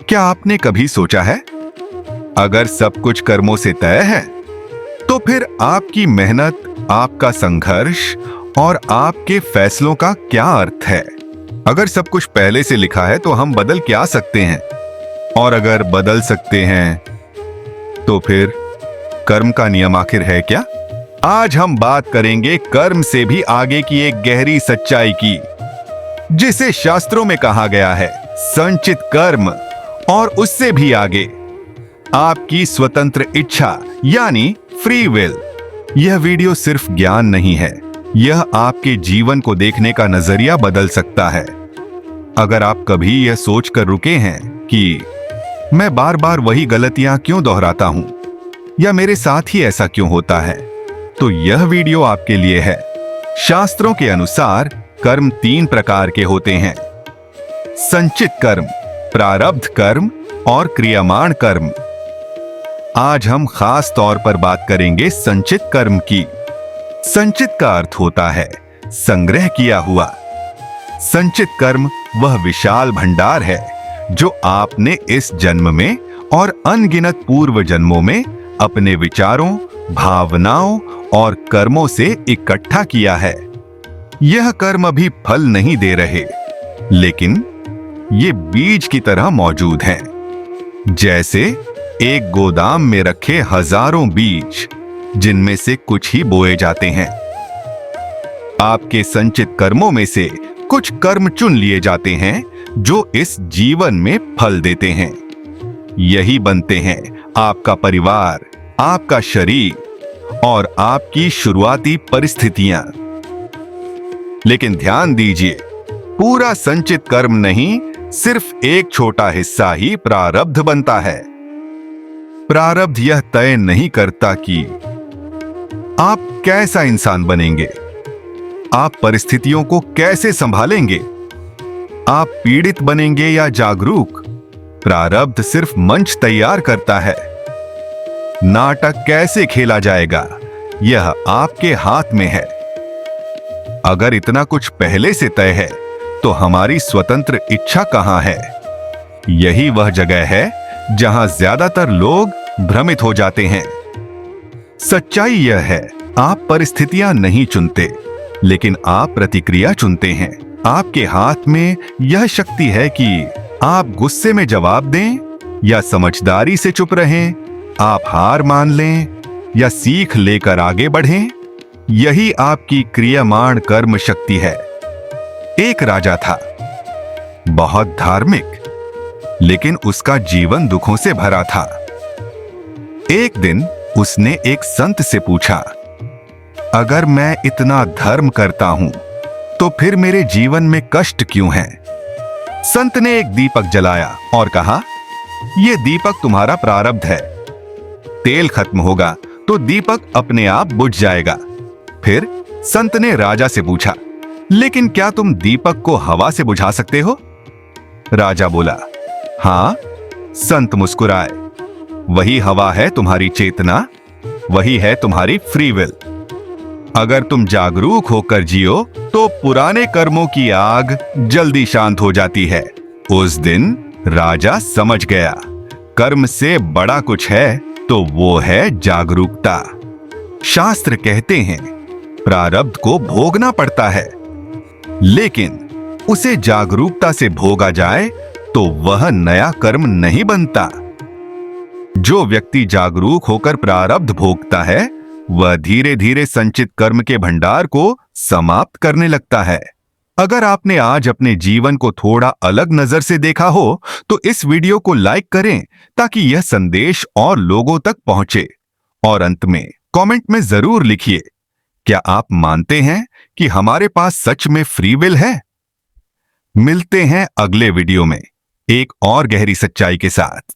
क्या आपने कभी सोचा है, अगर सब कुछ कर्मों से तय है तो फिर आपकी मेहनत, आपका संघर्ष और आपके फैसलों का क्या अर्थ है? अगर सब कुछ पहले से लिखा है तो हम बदल क्या सकते हैं? और अगर बदल सकते हैं तो फिर कर्म का नियम आखिर है क्या? आज हम बात करेंगे कर्म से भी आगे की एक गहरी सच्चाई की, जिसे शास्त्रों में कहा गया है संचित कर्म, और उससे भी आगे आपकी स्वतंत्र इच्छा यानी फ्री विल। यह वीडियो सिर्फ ज्ञान नहीं है, यह आपके जीवन को देखने का नजरिया बदल सकता है। अगर आप कभी यह सोचकर रुके हैं कि मैं बार बार वही गलतियां क्यों दोहराता हूं, या मेरे साथ ही ऐसा क्यों होता है, तो यह वीडियो आपके लिए है। शास्त्रों के अनुसार कर्म 3 प्रकार के होते हैं: संचित कर्म, प्रारब्ध कर्म और क्रियमाण कर्म। आज हम खास तौर पर बात करेंगे संचित कर्म की। संचित का अर्थ होता है संग्रह किया हुआ। संचित कर्म वह विशाल भंडार है जो आपने इस जन्म में और अनगिनत पूर्व जन्मों में अपने विचारों, भावनाओं और कर्मों से इकट्ठा किया है। यह कर्म अभी फल नहीं दे रहे, लेकिन ये बीज की तरह मौजूद हैं। जैसे एक गोदाम में रखे हजारों बीज, जिनमें से कुछ ही बोए जाते हैं। आपके संचित कर्मों में से कुछ कर्म चुन लिए जाते हैं जो इस जीवन में फल देते हैं। यही बनते हैं आपका परिवार, आपका शरीर और आपकी शुरुआती परिस्थितियां। लेकिन ध्यान दीजिए, पूरा संचित कर्म नहीं, सिर्फ एक छोटा हिस्सा ही प्रारब्ध बनता है। प्रारब्ध यह तय नहीं करता कि आप कैसा इंसान बनेंगे, आप परिस्थितियों को कैसे संभालेंगे, आप पीड़ित बनेंगे या जागरूक। प्रारब्ध सिर्फ मंच तैयार करता है। नाटक कैसे खेला जाएगा, यह आपके हाथ में है। अगर इतना कुछ पहले से तय है तो हमारी स्वतंत्र इच्छा कहां है? यही वह जगह है जहां ज्यादातर लोग भ्रमित हो जाते हैं। सच्चाई यह है, आप परिस्थितियां नहीं चुनते, लेकिन आप प्रतिक्रिया चुनते हैं। आपके हाथ में यह शक्ति है कि आप गुस्से में जवाब दें या समझदारी से चुप रहें, आप हार मान लें या सीख लेकर आगे बढ़ें। यही आपकी क्रियमाण कर्म शक्ति है। एक राजा था, बहुत धार्मिक, लेकिन उसका जीवन दुखों से भरा था। एक दिन उसने एक संत से पूछा, अगर मैं इतना धर्म करता हूं तो फिर मेरे जीवन में कष्ट क्यों है? संत ने एक दीपक जलाया और कहा, यह दीपक तुम्हारा प्रारब्ध है। तेल खत्म होगा तो दीपक अपने आप बुझ जाएगा। फिर संत ने राजा से पूछा, लेकिन क्या तुम दीपक को हवा से बुझा सकते हो? राजा बोला, हां। संत मुस्कुराए, वही हवा है तुम्हारी चेतना, वही है तुम्हारी फ्री विल। अगर तुम जागरूक होकर जियो तो पुराने कर्मों की आग जल्दी शांत हो जाती है। उस दिन राजा समझ गया, कर्म से बड़ा कुछ है तो वो है जागरूकता। शास्त्र कहते हैं, प्रारब्ध को भोगना पड़ता है, लेकिन उसे जागरूकता से भोगा जाए तो वह नया कर्म नहीं बनता। जो व्यक्ति जागरूक होकर प्रारब्ध भोगता है, वह धीरे धीरे संचित कर्म के भंडार को समाप्त करने लगता है। अगर आपने आज अपने जीवन को थोड़ा अलग नजर से देखा हो, तो इस वीडियो को लाइक करें ताकि यह संदेश और लोगों तक पहुंचे। और अंत में कमेंट में जरूर लिखिए, क्या आप मानते हैं कि हमारे पास सच में फ्री विल है? मिलते हैं अगले वीडियो में एक और गहरी सच्चाई के साथ।